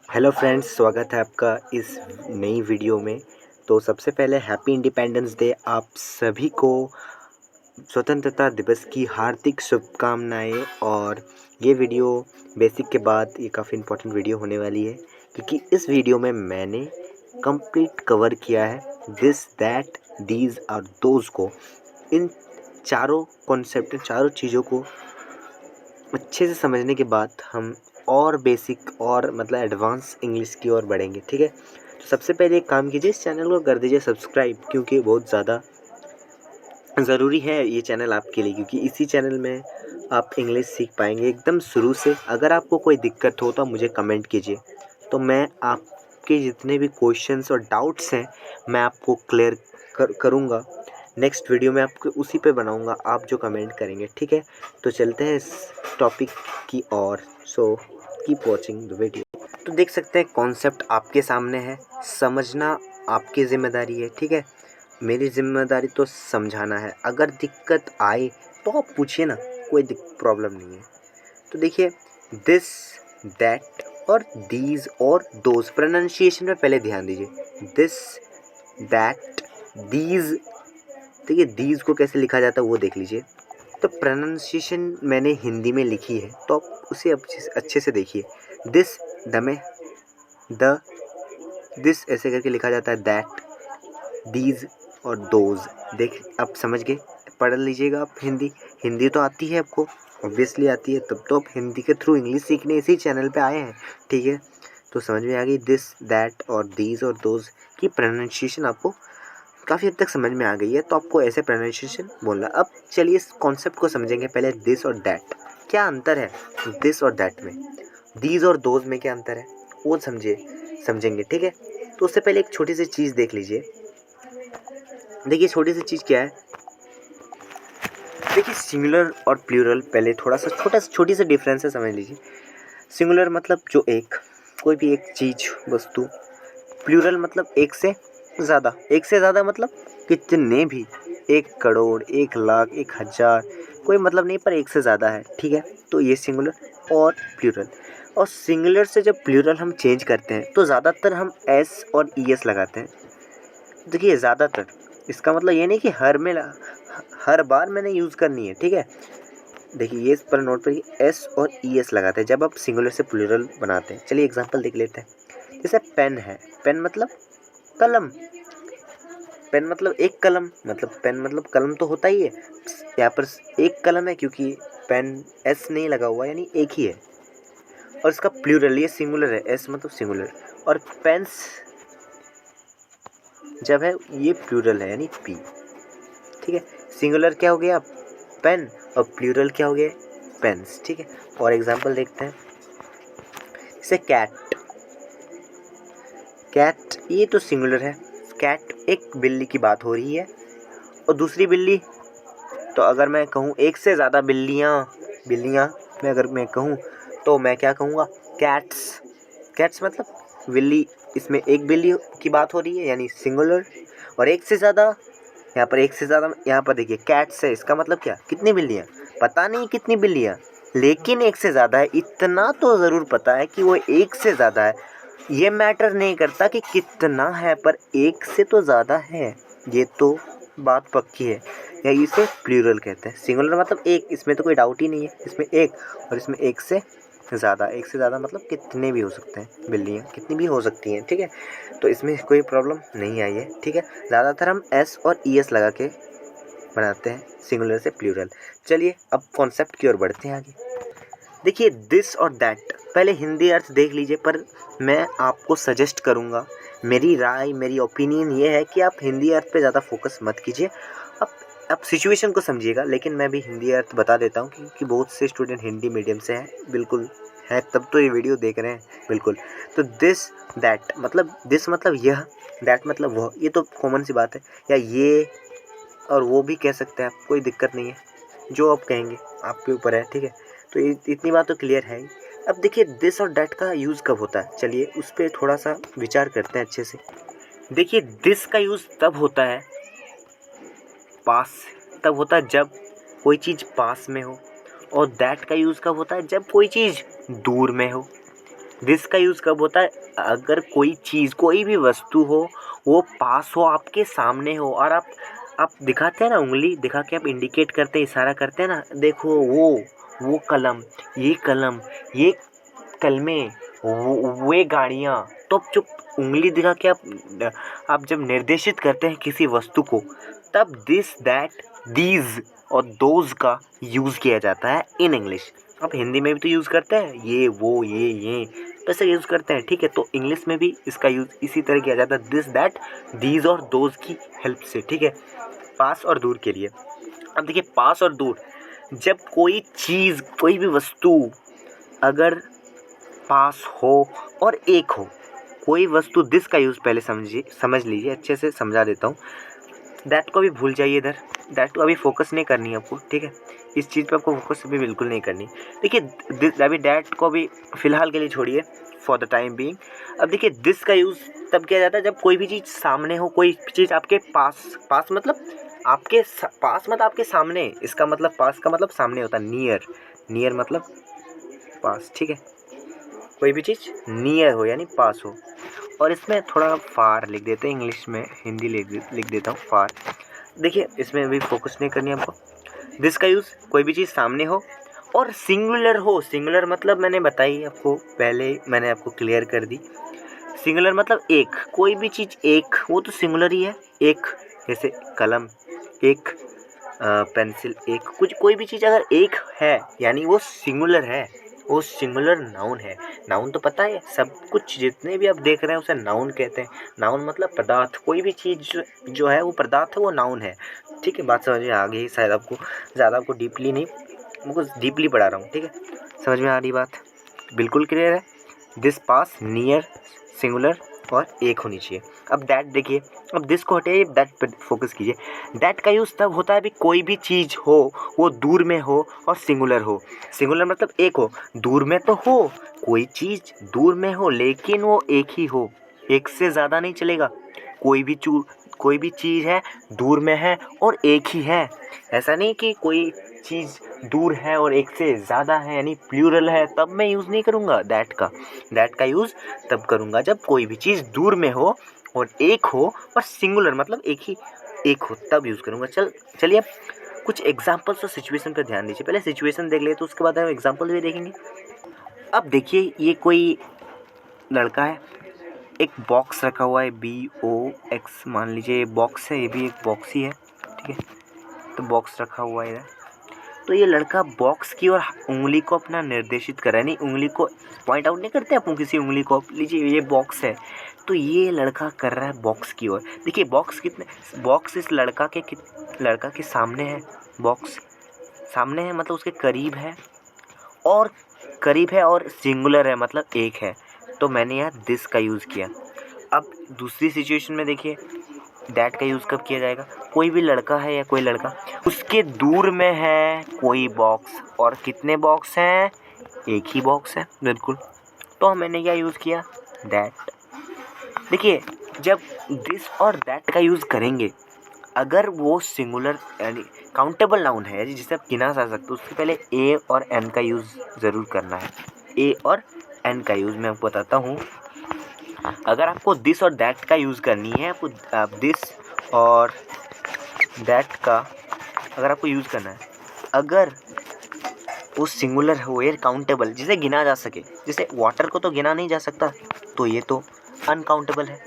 Hello friends, स्वागत है आपका इस नई वीडियो में। तो सबसे पहले हैप्पी इंडिपेंडेंस डे। आप सभी को स्वतंत्रता दिवस की हार्दिक शुभकामनाएं। और ये वीडियो बेसिक के बाद ये काफ़ी इम्पोर्टेंट वीडियो होने वाली है, क्योंकि इस वीडियो में मैंने कंप्लीट कवर किया है दिस दैट दीज और दोज को। इन चारों कॉन्सेप्ट, चारों चीज़ों को अच्छे से समझने के बाद हम और बेसिक और मतलब एडवांस इंग्लिश की ओर बढ़ेंगे। ठीक है, तो सबसे पहले एक काम कीजिए, इस चैनल को कर दीजिए सब्सक्राइब, क्योंकि बहुत ज़्यादा ज़रूरी है ये चैनल आपके लिए, क्योंकि इसी चैनल में आप इंग्लिश सीख पाएंगे एकदम शुरू से। अगर आपको कोई दिक्कत हो तो मुझे कमेंट कीजिए, तो मैं आपके जितने भी क्वेश्चंस और डाउट्स हैं मैं आपको क्लियर करूँगा। नेक्स्ट वीडियो में आपको उसी पे बनाऊँगा, आप जो कमेंट करेंगे। ठीक है, तो चलते हैं इस टॉपिक की ओर। So keep watching the video. तो देख सकते हैं कॉन्सेप्ट आपके सामने है, समझना आपकी ज़िम्मेदारी है। ठीक है, मेरी ज़िम्मेदारी तो समझाना है। अगर दिक्कत आए तो आप पूछिए ना, कोई प्रॉब्लम नहीं है। तो देखिए, दिस दैट और दीज और दोज, प्रोनाउंसिएशन में पहले ध्यान दीजिए। दिस दैट दीज, देखिए दीज को कैसे लिखा जाता है वो देख लीजिए। तो प्रोनाउंसिएशन मैंने हिंदी में लिखी है, तो आप उसे अच्छे से देखिए। दिस द में द, दिस ऐसे करके लिखा जाता है, दैट, दीज और दोज। देख आप समझ गए, पढ़ लीजिएगा आप। हिंदी हिंदी तो आती है आपको, ऑब्वियसली आती है, तब तो आप हिंदी के थ्रू इंग्लिश सीखने इसी चैनल पे आए हैं। ठीक है, तो समझ में आ गई दिस दैट और दीज और दोज की प्रोनाउंसिएशन आपको काफ़ी हद तक समझ में आ गई है, तो आपको ऐसे प्रोनाउंसिएशन बोलना। अब चलिए इस कॉन्सेप्ट को समझेंगे। पहले दिस और दैट, क्या अंतर है दिस और दैट में, दीज और दोज में क्या अंतर है वो समझेंगे। ठीक है, तो उससे पहले एक छोटी सी चीज़ देख लीजिए। देखिए छोटी सी चीज़ क्या है, देखिए सिंगुलर और प्लूरल, पहले थोड़ा सा छोटी सी डिफरेंस है, समझ लीजिए। सिंगुलर मतलब जो एक, कोई भी एक चीज़, वस्तु। प्लूरल मतलब एक से ज़्यादा। एक से ज़्यादा मतलब कितने भी, 1 करोड़, 1 लाख, 1 हज़ार, कोई मतलब नहीं, पर एक से ज़्यादा है। ठीक है, तो ये सिंगुलर और प्लूरल। और सिंगुलर से जब प्लूरल हम चेंज करते हैं तो ज़्यादातर हम एस और ई एस लगाते हैं। देखिए ज़्यादातर, इसका मतलब ये नहीं कि हर बार मैंने यूज़ करनी है। ठीक है, देखिए ये इस पर नोट पर एस और ई एस लगाते हैं जब आप सिंगुलर से प्लूरल बनाते हैं। चलिए एग्जांपल देख लेते हैं। जैसे पेन है, पेन मतलब कलम। पेन मतलब एक कलम, मतलब पेन मतलब कलम तो होता ही है। यहाँ पर एक कलम है क्योंकि पेन एस नहीं लगा हुआ, यानी एक ही है। और इसका प्लूरल, ये सिंगुलर है, एस मतलब सिंगुलर। और पेन्स जब है ये प्लूरल है, यानी पी। ठीक है, सिंगुलर क्या हो गया पेन, और प्लूरल क्या हो गया पेन्स। ठीक है, और एग्जांपल देखते हैं। जैसे कैट, कैट ये तो सिंगुलर है। कैट एक बिल्ली की बात हो रही है, और दूसरी बिल्ली, तो अगर मैं कहूँ एक से ज़्यादा बिल्लियाँ मैं अगर मैं कहूँ तो मैं क्या कहूँगा, कैट्स। कैट्स मतलब बिल्ली, इसमें एक बिल्ली की बात हो रही है यानी सिंगुलर। और एक से ज़्यादा, यहाँ पर एक से ज़्यादा, यहाँ पर देखिए कैट्स है, इसका मतलब क्या, कितनी बिल्लियाँ, पता नहीं कितनी बिल्लियाँ, लेकिन एक से ज़्यादा है, इतना तो ज़रूर पता है कि वो एक से ज़्यादा है। ये मैटर नहीं करता कि कितना है, पर एक से तो ज़्यादा है, ये तो बात पक्की है। या इसे प्लूरल कहते हैं। सिंगुलर मतलब एक, इसमें तो कोई डाउट ही नहीं है, इसमें एक, और इसमें एक से ज़्यादा। एक से ज़्यादा मतलब कितने भी हो सकते हैं, बिल्लियाँ कितनी भी हो सकती हैं। ठीक है, तो इसमें कोई प्रॉब्लम नहीं आई है। ठीक है, ज़्यादातर हम एस और ई एस लगा के बनाते हैं सिंगुलर से प्लूरल। चलिए अब कॉन्सेप्ट की ओर बढ़ते हैं आगे। देखिए दिस और दैट, पहले हिंदी अर्थ देख लीजिए, पर मैं आपको सजेस्ट करूँगा, मेरी राय, मेरी ओपिनियन ये है कि आप हिंदी अर्थ पे ज़्यादा फोकस मत कीजिए। आप सिचुएशन को समझिएगा, लेकिन मैं भी हिंदी अर्थ बता देता हूँ, क्योंकि बहुत से स्टूडेंट हिंदी मीडियम से हैं, बिल्कुल है, तब तो ये वीडियो देख रहे हैं। बिल्कुल, तो दिस दैट मतलब, दिस मतलब यह, दैट मतलब वह, ये तो कॉमन सी बात है। या ये और वो भी कह सकते हैं आप, कोई दिक्कत नहीं है, जो आप कहेंगे आपके ऊपर है। ठीक है, तो इतनी बात तो क्लियर है ही। अब देखिए दिस और डैट का यूज़ कब होता है, चलिए उस पर थोड़ा सा विचार करते हैं अच्छे से। देखिए दिस का यूज़ तब होता है पास, तब होता है जब कोई चीज़ पास में हो। और दैट का यूज़ कब होता है, जब कोई चीज़ दूर में हो। दिस का यूज़ कब होता है? अगर कोई चीज़, कोई भी वस्तु हो, वो पास हो, आपके सामने हो, और आप दिखाते हैं ना, उंगली दिखा के आप इंडिकेट करते हैं, इशारा करते हैं ना, देखो वो कलम, ये कलमे, वे गाड़ियाँ। तो आप जो उंगली दिखा के आप जब निर्देशित करते हैं किसी वस्तु को, तब दिस, दैट, दीज और दोज का यूज़ किया जाता है इन इंग्लिश। आप हिंदी में भी तो यूज़ करते हैं, ये वो ये तो ऐसे यूज़ करते हैं, ठीक है। तो इंग्लिश में भी इसका यूज़ इसी तरह किया जाता है, दिस, दैट, दीज और दोज की हेल्प से, ठीक है, पास और दूर के लिए। अब देखिए, पास और दूर, जब कोई चीज़, कोई भी वस्तु अगर पास हो और एक हो, कोई वस्तु, दिस का यूज़ पहले समझ लीजिए, अच्छे से समझा देता हूँ। दैट को भी भूल जाइए, इधर दैट को अभी फोकस नहीं करनी है आपको, ठीक है। इस चीज़ पे आपको फोकस अभी बिल्कुल नहीं करनी। देखिए, अभी दैट को भी फ़िलहाल के लिए छोड़िए, फॉर द टाइम बीइंग। अब देखिए, दिस का यूज़ तब किया जाता है जब कोई भी चीज़ सामने हो, कोई चीज़ आपके पास मतलब पास मतलब आपके सामने। इसका मतलब, पास का मतलब सामने होता है, नियर मतलब पास, ठीक है। कोई भी चीज़ नियर हो यानी पास हो। और इसमें थोड़ा फार लिख देते हैं, इंग्लिश में, हिंदी लिख देता हूँ, फार। देखिए, इसमें भी फोकस नहीं करनी है आपको। दिस का यूज़ कोई भी चीज़ सामने हो और सिंगुलर हो। सिंगुलर मतलब मैंने बताई आपको, पहले मैंने आपको क्लियर कर दी। सिंगुलर मतलब एक, कोई भी चीज़ एक, वो तो सिंगुलर ही है। एक, जैसे कलम एक, पेंसिल एक, कोई भी चीज़ अगर एक है यानी वो सिंगुलर है, वो सिंगुलर नाउन है। नाउन तो पता है, सब कुछ जितने भी आप देख रहे हैं उसे नाउन कहते हैं। नाउन मतलब पदार्थ, कोई भी चीज़ जो है वो पदार्थ है, वो नाउन है, ठीक है। बात समझ में आ गई शायद आपको, ज़्यादा आपको डीपली नहीं, मैं डीपली पढ़ा रहा हूँ, ठीक है। समझ में आ रही बात, बिल्कुल क्लियर है। दिस, पास, नियर, सिंगुलर और एक होनी चाहिए। अब दैट देखिए, अब दिस को हटाइए, दैट पर फोकस कीजिए। दैट का यूज़ तब होता है भी कोई भी चीज़ हो, वो दूर में हो और सिंगुलर हो। सिंगुलर मतलब एक हो, दूर में तो हो, कोई चीज़ दूर में हो लेकिन वो एक ही हो, एक से ज़्यादा नहीं चलेगा। कोई भी चीज़ है, दूर में है और एक ही है। ऐसा नहीं कि कोई चीज़ दूर है और एक से ज़्यादा है यानी प्लूरल है, तब मैं यूज़ नहीं करूँगा दैट का यूज़ तब करूँगा जब कोई भी चीज़ दूर में हो और एक हो, और सिंगुलर मतलब एक हो, तब यूज़ करूँगा। चलिए अब कुछ एग्जांपल्स और सिचुएशन पर ध्यान दीजिए। पहले सिचुएशन देख ले, तो उसके बाद हम एग्जांपल भी देखेंगे। अब देखिए, ये कोई लड़का है, एक बॉक्स रखा हुआ है, BOX मान लीजिए बॉक्स है, ये भी एक बॉक्स ही है, ठीक है। तो बॉक्स रखा हुआ है इधर। तो ये लड़का बॉक्स की ओर उंगली को अपना निर्देशित कर रहा है, नहीं, उंगली को पॉइंट आउट नहीं करते अपन किसी उंगली को, लीजिए ये बॉक्स है, तो ये लड़का कर रहा है बॉक्स की ओर। देखिए, बॉक्स इस लड़का के सामने है। बॉक्स सामने है मतलब उसके करीब है और सिंगुलर है मतलब एक है, तो मैंने यहाँ दिस का यूज़ किया। अब दूसरी सिचुएशन में देखिए, दैट का यूज़ कब किया जाएगा? कोई भी लड़का है या कोई लड़का, उसके दूर में है कोई बॉक्स, और कितने बॉक्स हैं? एक ही बॉक्स है, बिल्कुल। तो मैंने क्या यूज़ किया? दैट। देखिए, जब दिस और दैट का यूज़ करेंगे, अगर वो सिंगुलर यानी काउंटेबल नाउन है जिसे आप गिना जा सकते हो, उससे पहले ए और एन का यूज़ ज़रूर करना है। ए और एन का यूज़ मैं आपको बताता हूँ। अगर आपको दिस और दैट का यूज़ करनी है, आप दिस और दैट का अगर आपको यूज़ करना है, अगर वो सिंगुलर हो या काउंटेबल, जिसे गिना जा सके, जैसे वाटर को तो गिना नहीं जा सकता, तो ये तो अनकाउंटेबल है,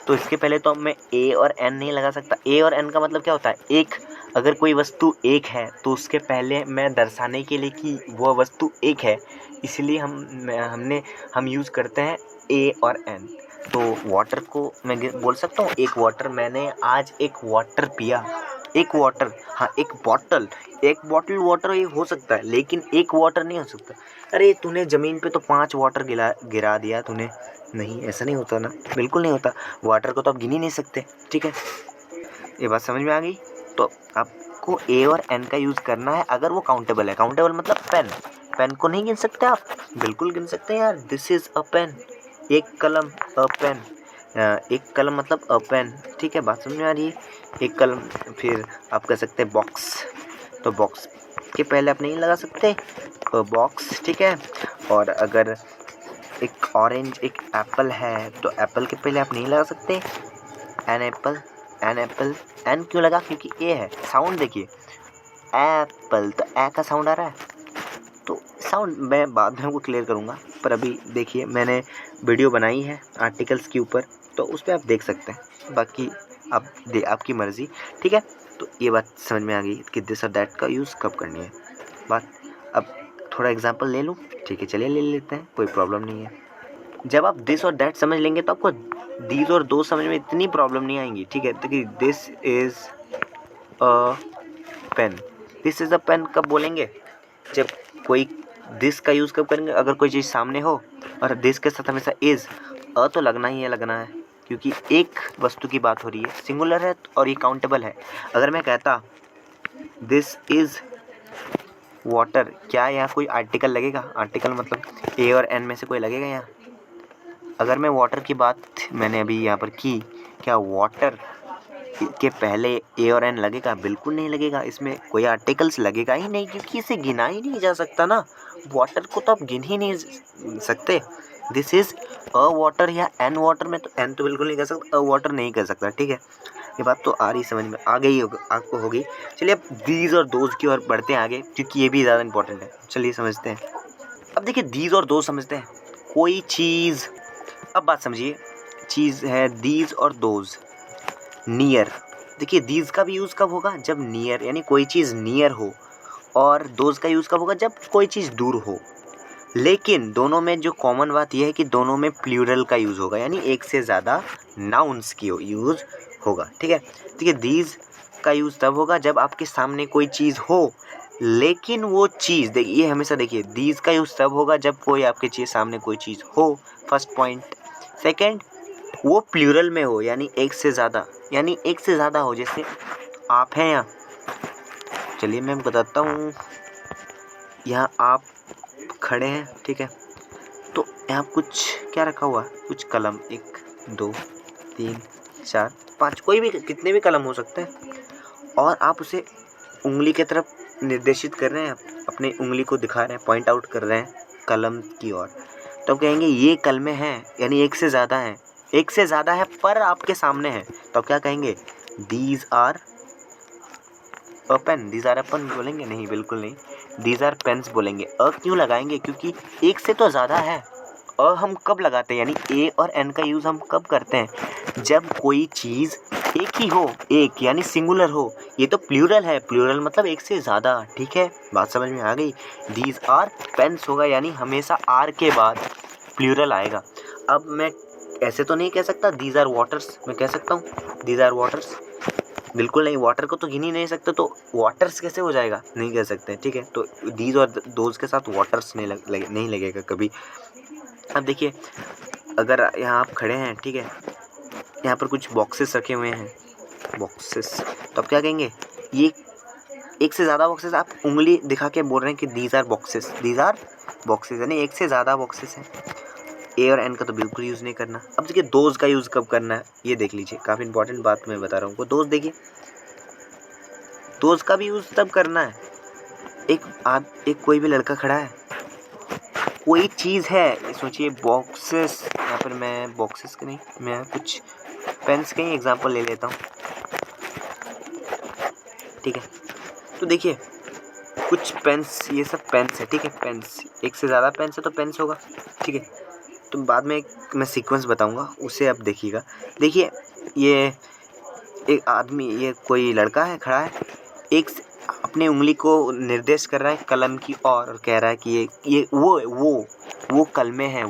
तो इसके पहले तो मैं ए और एन नहीं लगा सकता। ए और एन का मतलब क्या होता है? एक, अगर कोई वस्तु एक है तो उसके पहले मैं दर्शाने के लिए कि वह वस्तु एक है, इसलिए हम यूज़ करते हैं ए और एन। तो वाटर को मैं बोल सकता हूँ एक वाटर, मैंने आज एक वाटर पिया। एक वाटर, हाँ, एक बॉटल वाटर ये हो सकता है, लेकिन एक वाटर नहीं हो सकता। अरे तूने ज़मीन पे तो 5 वाटर गिरा दिया तूने, नहीं, ऐसा नहीं होता ना, बिल्कुल नहीं होता। वाटर को तो आप गिन ही नहीं सकते, ठीक है। ये बात समझ में आ गई? तो आपको ए और एन का यूज़ करना है अगर वो काउंटेबल है। काउंटेबल मतलब पेन को नहीं गिन सकते आप? बिल्कुल गिन सकते हैं यार। दिस इज़ अ पेन, एक कलम, अ पेन, एक कलम मतलब अ पेन, ठीक है। बात समझ में आ रही है? एक कलम, फिर आप कह सकते हैं बॉक्स, तो बॉक्स के पहले आप नहीं लगा सकते बॉक्स, ठीक है। और अगर एक ऑरेंज एक एप्पल है, तो एप्पल के पहले आप नहीं लगा सकते an apple, an apple. An क्यों लगा? क्योंकि ए है। साउंड देखिए, एप्पल, तो ए का साउंड आ रहा है। तो साउंड मैं बाद में आपको क्लियर करूँगा, पर अभी देखिए मैंने वीडियो बनाई है आर्टिकल्स के ऊपर, तो उस पर आप देख सकते हैं। बाकी आपकी मर्ज़ी, ठीक है। तो ये बात समझ में आ गई कि दिस और दैट का यूज़ कब करनी है। बात अब थोड़ा एग्जांपल ले लूँ, ठीक है, चलिए ले लेते हैं, कोई प्रॉब्लम नहीं है। जब आप दिस और दैट समझ लेंगे तो आपको दीज और दो समझ में इतनी प्रॉब्लम नहीं आएंगी, ठीक है। देखिए this is a pen, this is a pen कब बोलेंगे? जब कोई दिस का यूज़ कब करेंगे? अगर कोई चीज़ सामने हो और दिस के साथ हमेशा इज़, तो लगना ही है, लगना है, क्योंकि एक वस्तु की बात हो रही है, सिंगुलर है और ये काउंटेबल है। अगर मैं कहता दिस इज़ वाटर, क्या यहाँ कोई आर्टिकल लगेगा? आर्टिकल मतलब ए और एन में से कोई लगेगा यहाँ? अगर मैं वाटर की बात मैंने अभी यहाँ पर की, क्या वाटर के पहले ए और एन लगेगा? बिल्कुल नहीं लगेगा। इसमें कोई आर्टिकल्स लगेगा ही नहीं, क्योंकि इसे गिना ही नहीं जा सकता ना। वाटर को तो आप गिन ही नहीं सकते। दिस इज़ अ वाटर या एन वाटर में तो एन तो बिल्कुल नहीं कर सकता, अ वाटर नहीं कर सकता, ठीक है। ये बात तो आ रही समझ में, आ गई आपको होगी। चलिए अब दीज और दोज की ओर बढ़ते हैं आगे, क्योंकि ये भी ज़्यादा इंपॉर्टेंट है। चलिए समझते हैं। अब देखिए दीज और दोज समझते हैं। कोई चीज़, अब बात समझिए, चीज़ है दीज और दोज। नियर, देखिए दीज का भी यूज़ कब होगा? जब नियर, यानी कोई चीज़ नियर हो, और दोज का यूज़ कब होगा? जब कोई चीज़ दूर हो। लेकिन दोनों में जो कॉमन बात यह है कि दोनों में प्लूरल का यूज़ होगा, यानी एक से ज़्यादा नाउन्स की यूज़ होगा, ठीक है। देखिए दीज का यूज़ तब होगा जब आपके सामने कोई चीज़ हो, लेकिन वो चीज़, देखिए ये हमेशा देखिए, दीज का यूज़ तब होगा जब कोई आपके सामने कोई चीज़ हो, फर्स्ट पॉइंट। सेकेंड, वो प्लूरल में हो, यानी एक से ज़्यादा हो। जैसे आप हैं यहाँ, चलिए मैं बताता हूँ, यहाँ आप खड़े हैं, ठीक है। तो यहाँ कुछ क्या रखा हुआ? कुछ कलम, 1 2 3 4 5, कोई भी, कितने भी कलम हो सकते हैं, और आप उसे उंगली की तरफ निर्देशित कर रहे हैं, अपनी उंगली को दिखा रहे हैं, पॉइंट आउट कर रहे हैं कलम की ओर। तो कहेंगे ये कलमें हैं, यानी एक से ज़्यादा हैं, एक से ज़्यादा है पर आपके सामने है, तो क्या कहेंगे? These are a pen. These are a pen बोलेंगे? नहीं, बिल्कुल नहीं, दीज आर पेन्स बोलेंगे। क्यों लगाएंगे? क्योंकि एक से तो ज़्यादा है। हम कब लगाते हैं, यानी ए और एन का यूज़ हम कब करते हैं? जब कोई चीज़ एक ही हो, एक यानी सिंगुलर हो। ये तो प्लूरल है, प्लूरल मतलब एक से ज़्यादा, ठीक है, बात समझ में आ गई। दीज आर पेन्स होगा, यानी हमेशा आर के बाद प्लूरल आएगा। अब मैं ऐसे तो नहीं कह सकता दीज आर वाटर्स, मैं कह सकता हूँ दीज आर वाटर्स? बिल्कुल नहीं, वाटर को तो गिन ही नहीं सकते, तो वाटर्स कैसे हो जाएगा? नहीं कह सकते, ठीक है। तो दीज और दोज के साथ वाटर्स नहीं लगेगा कभी। अब देखिए, अगर यहाँ आप खड़े हैं, ठीक है, यहाँ पर कुछ बॉक्सेस रखे हुए हैं, बॉक्सेस, तो आप क्या कहेंगे? ये एक से ज़्यादा बॉक्सेस, आप उंगली दिखा के बोल रहे हैं कि these are boxes, these are boxes, यानी एक से ज़्यादा बॉक्सेस हैं। ए और एन का तो बिल्कुल यूज़ नहीं करना। अब देखिए दोज का यूज़ कब करना है, ये देख लीजिए, काफ़ी इंपॉर्टेंट बात मैं बता रहा हूँ। दोज देखिए, दोज का भी यूज़ तब करना है, एक कोई भी लड़का खड़ा है, कोई चीज़ है, सोचिए बॉक्सेस, यहाँ पर मैं बॉक्सेस के नहीं, मैं कुछ पेन्स के ही एग्जांपल ले लेता हूँ, ठीक है। तो देखिए कुछ पेन्स, ये सब पेन्स है, ठीक है, पेन्स, एक से ज़्यादा पेन्स है तो पेन्स होगा, ठीक है। तो बाद में मैं सीक्वेंस बताऊंगा, उसे आप देखिएगा। देखिए ये एक आदमी, ये कोई लड़का है खड़ा है, अपनी उंगली को निर्देश कर रहा है कलम की ओर, और कह रहा है कि ये वो कलमें हैं,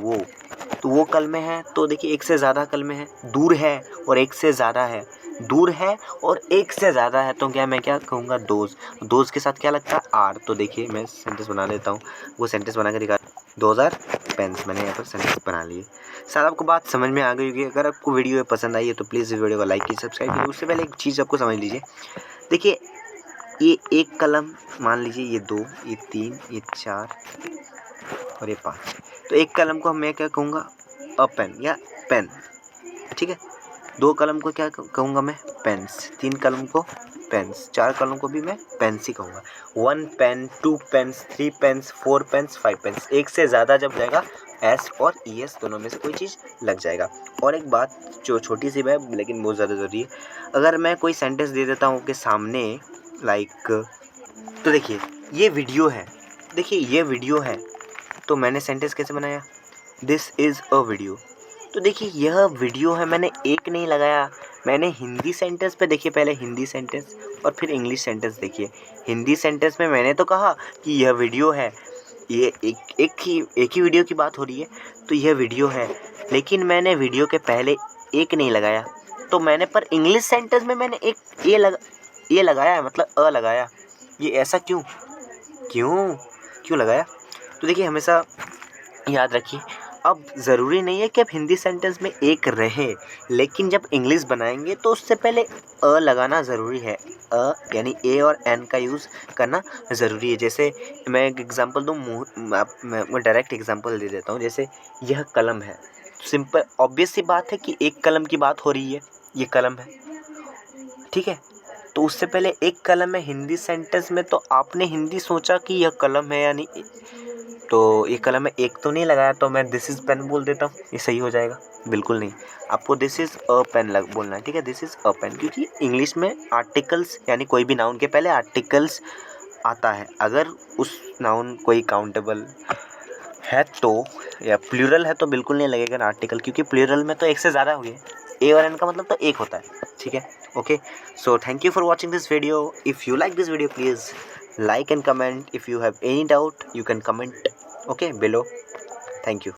तो वो कलमें हैं। तो देखिए एक से ज़्यादा कलमें हैं, दूर है और एक से ज़्यादा है, दूर है और एक से ज़्यादा है, तो मैं क्या कहूँगा? दोज के साथ क्या लगता है? आर। तो देखिए मैं सेंटेंस बना लेता हूँ, वो सेंटेंस बना के दिखा। दोज आर पेन्स, मैंने यहाँ पर सेंटेंस बना लिए। शायद आपको बात समझ में आ गई होगी। अगर आपको वीडियो पसंद आई है तो प्लीज़ इस वीडियो को लाइक कीजिए, सब्सक्राइब कीजिए। उससे पहले एक चीज़ आपको समझ लीजिए, देखिए ये एक कलम, मान लीजिए ये 2, ये 3, ये 4 और ये 5, तो एक कलम को मैं क्या कहूँगा? अ पेन या पेन, ठीक है। 2 कलम को क्या कहूँगा मैं? पेन्स। 3 कलम को पेन्स, 4 कलम को भी मैं पेन्स ही कहूँगा। 1 pen, 2 pens, 3 pens, 4 pens, 5 pens, एक से ज़्यादा जब जाएगा एस और ई एस दोनों में से कोई चीज़ लग जाएगा। और एक बात जो छोटी सी है लेकिन बहुत ज़्यादा ज़रूरी है, अगर मैं कोई सेंटेंस दे देता हूँ कि सामने लाइक, तो देखिए ये वीडियो है, देखिए ये वीडियो है, तो मैंने सेंटेंस कैसे बनाया, दिस इज़ अ वीडियो। तो देखिए यह वीडियो है, मैंने एक नहीं लगाया, मैंने हिंदी सेंटेंस पे देखिए पहले हिंदी सेंटेंस और फिर इंग्लिश सेंटेंस देखिए। हिंदी सेंटेंस में मैंने तो कहा कि यह वीडियो है, ये एक ही वीडियो की बात हो रही है, तो यह वीडियो है, लेकिन मैंने वीडियो के पहले एक नहीं लगाया, तो मैंने पर इंग्लिश सेंटेंस में मैंने एक ए लगाया है, मतलब अ लगाया। ये ऐसा क्यों क्यों क्यों लगाया? तो देखिए हमेशा याद रखिए, अब ज़रूरी नहीं है कि अब हिंदी सेंटेंस में एक रहे, लेकिन जब इंग्लिश बनाएंगे तो उससे पहले अ लगाना ज़रूरी है। अ यानी ए और एन का यूज़ करना ज़रूरी है। जैसे मैं एक एग्जांपल दूँ, मैं डायरेक्ट एग्जांपल दे देता हूँ। जैसे यह कलम है, सिंपल ऑब्वियस सी बात है कि एक कलम की बात हो रही है, ये कलम है, ठीक है। तो उससे पहले एक कलम है हिंदी सेंटेंस में, तो आपने हिंदी सोचा कि यह कलम है, यानी तो ये कलम में एक तो नहीं लगाया, तो मैं दिस इज़ पेन बोल देता हूँ, ये सही हो जाएगा? बिल्कुल नहीं, आपको दिस इज़ अ पेन बोलना है, ठीक है, दिस इज़ अ पेन, क्योंकि इंग्लिश में आर्टिकल्स यानी कोई भी नाउन के पहले आर्टिकल्स आता है। अगर उस नाउन कोई काउंटेबल है तो, या प्लूरल है तो बिल्कुल नहीं लगेगा आर्टिकल, क्योंकि प्लूरल में तो एक से ज़्यादा हो गए, ए और एन का मतलब तो एक होता है, ठीक है। Okay, so thank you for watching this video. If you like this video please like and comment. If you have any doubt you can comment okay below. Thank you.